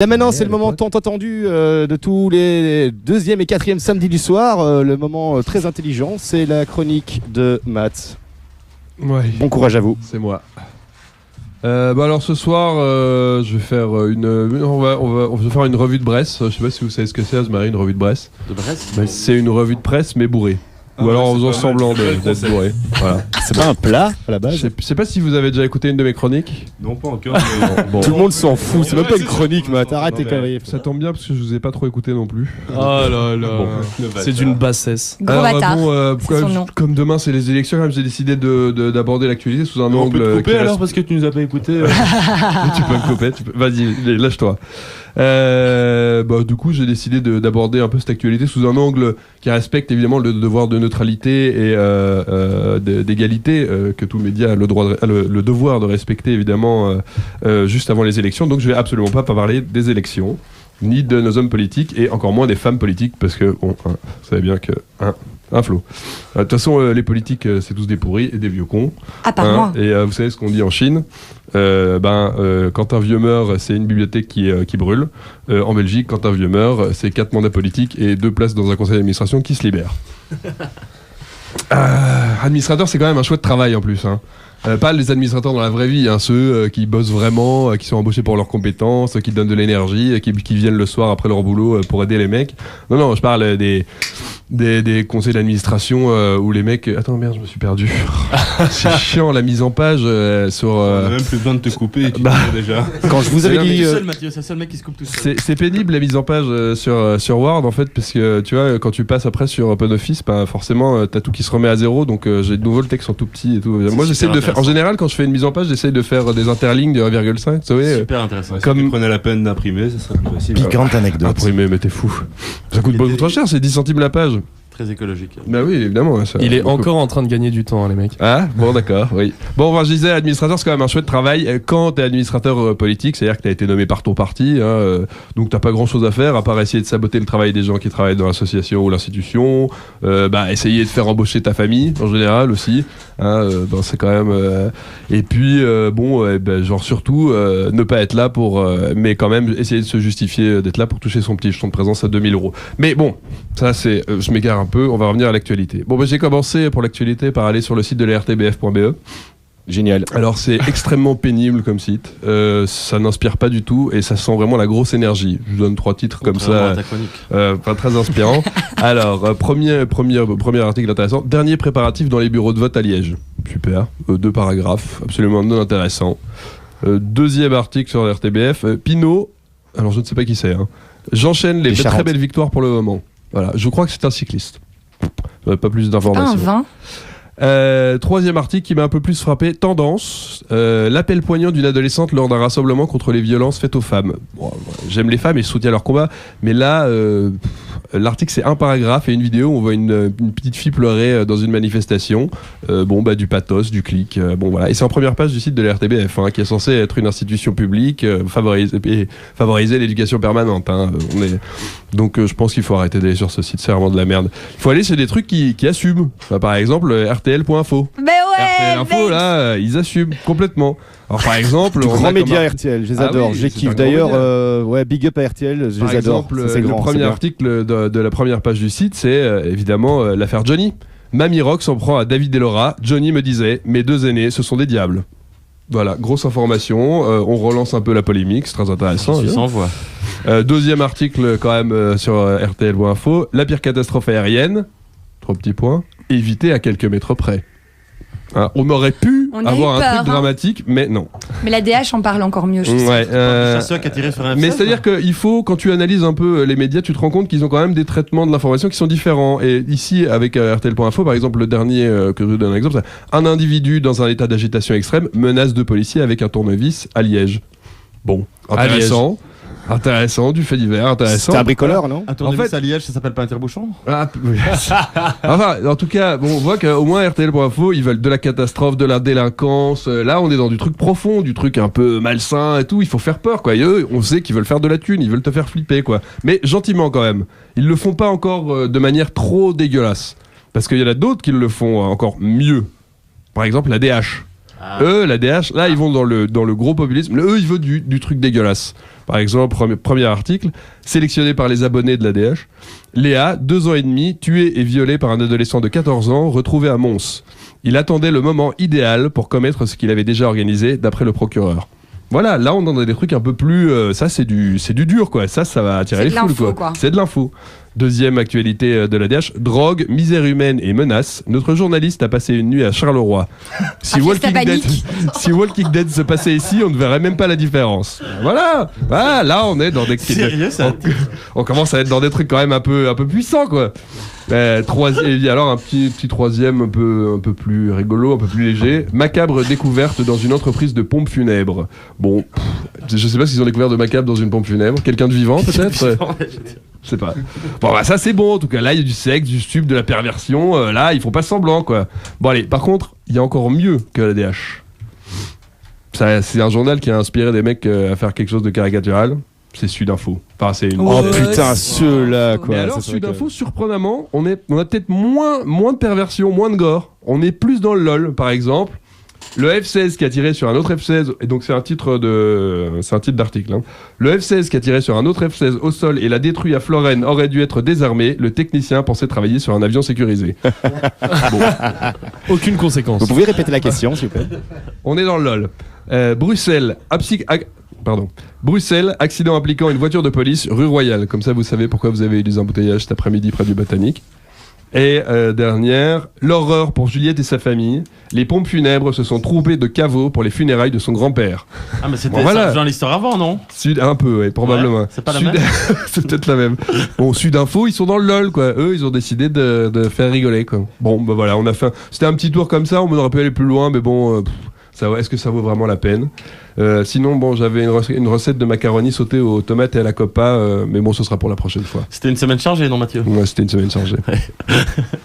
Là maintenant, c'est le moment tant attendu de tous les deuxième et quatrième samedis du soir. Le moment très intelligent, c'est la chronique de Matt. Ouais. Bon courage à vous. C'est moi. Alors ce soir, je vais faire on va faire une revue de Bresse. Je sais pas si vous savez ce que c'est, Azmarie, une revue de Bresse. De Bresse C'est une revue de presse mais bourrée. Ou alors en faisant semblant d'être bourré. Voilà. C'est pas un plat à la base. Je sais pas si vous avez déjà écouté une de mes chroniques. Non, pas encore. Bon. Tout le monde s'en fout, c'est même pas une chronique, Matt. Arrête tes conneries. Ça tombe bien parce que je vous ai pas trop écouté non plus. Oh là là, c'est d'une bassesse. Gros bâtard, c'est son nom. Comme demain c'est les élections, quand même, j'ai décidé d'aborder l'actualité sous un On angle. peut te couper qui alors reste- parce que tu nous as pas écouté. Tu peux me couper, vas-y, lâche-toi. Du coup, j'ai décidé d'aborder un peu cette actualité sous un angle qui respecte évidemment le devoir de neutralité et d'égalité que tout média a le devoir de respecter évidemment juste avant les élections. Donc je vais absolument pas parler des élections, ni de nos hommes politiques et encore moins des femmes politiques parce que bon, vous savez bien que un flot. De toute façon, les politiques, c'est tous des pourris et des vieux cons. À part moi. Et vous savez ce qu'on dit en Chine quand un vieux meurt, c'est une bibliothèque qui brûle. En Belgique, quand un vieux meurt, c'est 4 mandats politiques et 2 places dans un conseil d'administration qui se libèrent. Administrateur, c'est quand même un chouette travail en plus. Pas les administrateurs dans la vraie vie, ceux qui bossent vraiment, qui sont embauchés pour leurs compétences, qui donnent de l'énergie, qui viennent le soir après leur boulot pour aider les mecs. Non, je parle des conseils d'administration où les mecs... Attends, merde, je me suis perdu. C'est chiant, la mise en page sur... On a même plus besoin de te couper et tu te sais déjà. Quand je vous avais dit. Seul, Mathieu, c'est le seul mec qui se coupe tout seul. C'est pénible la mise en page sur Word en fait, parce que tu vois, quand tu passes après sur OpenOffice, forcément t'as tout qui se remet à zéro, donc j'ai de nouveau le texte en tout petit et tout. Moi j'essaie de faire, en général quand je fais une mise en page, j'essaie de faire des interlignes de 1,5, vous savez. Super intéressant. Comme- Si tu prenais la peine d'imprimer, ça serait plus facile. Piquante anecdote. Imprimé, mais t'es fou. Ça coûte beaucoup trop cher, c'est 10 centimes la page. Très écologique. Bah oui, évidemment. Ça, Il est beaucoup. encore en train de gagner du temps, les mecs. Ah, bon, d'accord, oui. Bon, je disais, administrateur, c'est quand même un chouette travail. Quand t'es administrateur politique, c'est-à-dire que t'as été nommé par ton parti, donc t'as pas grand-chose à faire, à part essayer de saboter le travail des gens qui travaillent dans l'association ou l'institution, essayer de faire embaucher ta famille, en général, aussi. C'est quand même... Et puis, surtout, ne pas être là mais quand même, essayer de se justifier d'être là pour toucher son petit jeton de présence à 2000 €. Mais bon, ça, c'est... je m'égare un peu, on va revenir à l'actualité. Bon, j'ai commencé pour l'actualité par aller sur le site de la rtbf.be. Génial. Alors c'est extrêmement pénible comme site, ça n'inspire pas du tout et ça sent vraiment la grosse énergie. Je vous donne 3 titres comme ça, pas très inspirants. Alors premier article intéressant, dernier préparatif dans les bureaux de vote à Liège. Super, 2 paragraphes, absolument non intéressants. Deuxième article sur la RTBF, Pinot, alors je ne sais pas qui c'est, j'enchaîne les très belles victoires pour le moment. Voilà, je crois que c'est un cycliste. Pas plus d'informations. Un vin. Troisième article qui m'a un peu plus frappé, tendance, l'appel poignant d'une adolescente lors d'un rassemblement contre les violences faites aux femmes. Bon, j'aime les femmes et je soutiens leur combat, mais là, l'article c'est un paragraphe et une vidéo où on voit une petite fille pleurer dans une manifestation. Du pathos, du clic, voilà. Et c'est en première page du site de la RTBF, qui est censé être une institution publique, favoriser l'éducation permanente. Donc je pense qu'il faut arrêter d'aller sur ce site, c'est vraiment de la merde. Il faut aller sur des trucs qui assument. Par exemple, RTL.info. Mais ouais. RTL Info, là, ils assument complètement. Alors par exemple, Du on a grand comme média RTL, je les adore, oui, je les c'est un kiffe. grand D'ailleurs, big up à RTL, je Par les adore. exemple, Ça, c'est le grand, premier c'est bien. article de la première page du site, c'est évidemment l'affaire Johnny. Mamie Rock s'en prend à David et Laura. Johnny me disait, mes 2 aînés, ce sont des diables. Voilà, grosse information. On relance un peu la polémique, c'est très intéressant. Je s'envoie. Deuxième article quand même sur RTL.info. La pire catastrophe aérienne. 3 petits points. Évité à quelques mètres près. On aurait pu On a avoir eu un peur, truc dramatique, mais non. Mais la DH en parle encore mieux, je sais. Ouais, Le chasseur qui a tiré sur un mais F16, c'est-à-dire qu'il faut, quand tu analyses un peu les médias, tu te rends compte qu'ils ont quand même des traitements de l'information qui sont différents. Et ici, avec RTL.info, par exemple, le dernier que je vous donne un exemple, c'est un individu dans un état d'agitation extrême menace 2 policiers avec un tournevis à Liège. Bon, intéressant. Intéressant, du fait divers, intéressant. C'était un bricoleur, non? Un tournevis En fait- à Liège, ça s'appelle pas Interbouchon? En tout cas, on voit qu'au moins RTL.info, ils veulent de la catastrophe, de la délinquance. Là, on est dans du truc profond, du truc un peu malsain et tout. Il faut faire peur, quoi. Et eux, on sait qu'ils veulent faire de la thune, ils veulent te faire flipper, quoi. Mais gentiment, quand même. Ils le font pas encore de manière trop dégueulasse. Parce qu'il y en a d'autres qui le font encore mieux. Par exemple, la DH. Eux, l'ADH, là, ils vont dans le gros populisme. Eux, ils veulent du truc dégueulasse. Par exemple, premier article, sélectionné par les abonnés de l'ADH. Léa, 2 ans et demi, tuée et violée par un adolescent de 14 ans, retrouvé à Mons. Il attendait le moment idéal pour commettre ce qu'il avait déjà organisé, d'après le procureur. Voilà, là on en a des trucs un peu plus... ça c'est du dur quoi, ça va attirer les foules quoi. C'est de l'info. Deuxième actualité de l'ADH, drogue, misère humaine et menaces. Notre journaliste a passé une nuit à Charleroi. Si Walking Dead se passait ici, on ne verrait même pas la différence. Voilà, là on est dans des... Sérieux ça on commence à être dans des trucs quand même un peu puissants quoi. Alors un petit troisième un peu plus rigolo, un peu plus léger. Macabre découverte dans une entreprise de pompes funèbres. Bon, je sais pas s'ils ont découvert de macabre dans une pompe funèbre. Quelqu'un de vivant peut-être. Je sais pas. Bon ça c'est bon en tout cas. Là il y a du sexe, du stup, de la perversion. Là ils font pas semblant quoi. Bon allez, par contre il y a encore mieux que la DH. C'est un journal qui a inspiré des mecs à faire quelque chose de caricatural. C'est Sudinfo. Enfin, c'est une... Oh putain, ceux-là quoi. Mais alors Sudinfo, surprenamment, on a peut-être moins de perversion, moins de gore. On est plus dans le LOL, par exemple. Le F-16 qui a tiré sur un autre F-16, et donc c'est un titre d'article. Hein. Le F-16 qui a tiré sur un autre F-16 au sol et l'a détruit à Florène aurait dû être désarmé. Le technicien pensait travailler sur un avion sécurisé. Bon. Aucune conséquence. Vous pouvez répéter la question, s'il vous plaît. On est dans le LOL. Bruxelles, accident impliquant une voiture de police, rue Royale. Comme ça, vous savez pourquoi vous avez eu des embouteillages cet après-midi près du Botanique. Et dernière, l'horreur pour Juliette et sa famille. Les pompes funèbres se sont trompées de caveau pour les funérailles de son grand-père. Ah, mais c'était ça dans l'histoire avant, non? Un peu, ouais, probablement. Ouais, c'est pas la même. C'est peut-être la même. Bon, Sudinfo, ils sont dans le LOL, quoi. Eux, ils ont décidé de faire rigoler, quoi. Bon, bah voilà, on a fait. C'était un petit tour comme ça, on aurait pu aller plus loin, mais bon. Est-ce que ça vaut vraiment la peine? Sinon, bon, j'avais une recette de macaroni sautée aux tomates et à la copa, mais bon, ce sera pour la prochaine fois. C'était une semaine chargée, non, Mathieu? Ouais, c'était une semaine chargée.